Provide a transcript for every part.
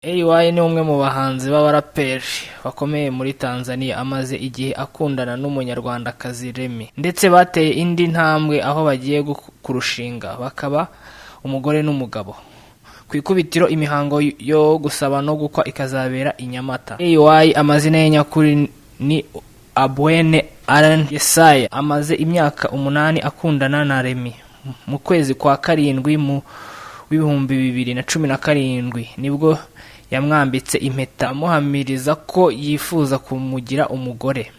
AY ni umwe mu bahanzi b'abaraperi bakomeye muri Tanzania, amaze igihe akundana n'umunyarwandakazi Remy, ndetse bateye indi ntambwe aho bagiye kurushinga bakaba umugore n'umugabo. Ku ikubitiro imihango yo gusaba no gukwa ikazabera i Nyamata. AY amazina ye nyakuri ni Abwene Allen Yesaya, amaze imyaka 8 akundana na Remy. Mu kwezi kwa karindwi mu 2017 nibwo yamwambitse impeta amuhamiriza ko yifuza kumugira umugore.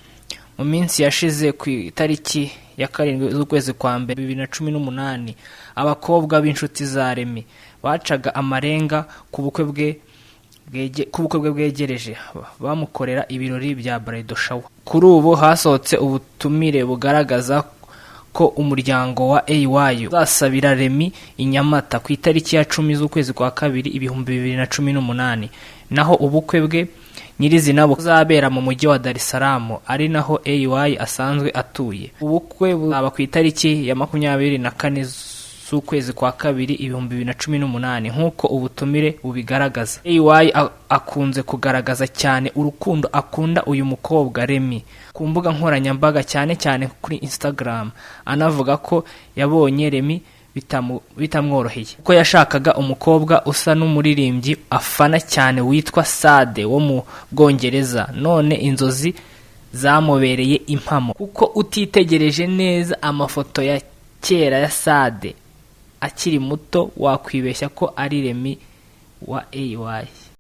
Mu minsi yashize ku itariki ya 7 z'ukwezi kwa mbere 2018 abakobwa b'inshuti za Remy bacaga amarenga ku bukwe bwe bwegereje bamukorera ibirori bya bridal shower. Kuri ubu hasohotse ubutumire bugaragaza ko umuryango wa AY uzasabira Remy i Nyamata ku itariki ya 10 z'ukwezi kwa kabiri 2018, naho ubukwe bwe nyirizina buzabera mu mujyi wa Dar es Salaam, ari naho AY asanzwe atuye. Ubukwe buzaba ku itariki ya 24 z'ukwezi kwa kabiri 2018 nk'uko ubutumire bubigaragaza. AY akunze kugaragaza cyane urukundo akunda uyu mukobwa Remy ku mbuga nkoranyambaga, cyane kuri Instagram, anavuga ko yabonye Remy bitamworoheye kuko yashakaga umukobwa usa n'umuririmbyi afana cyane witwa Sade wo mu Bwongereza, none inzozi zamubereye impamo kuko utitegereje neza amafoto ya kera ya Sade akiri muto wakwibeshya ko ari Remy wa AY.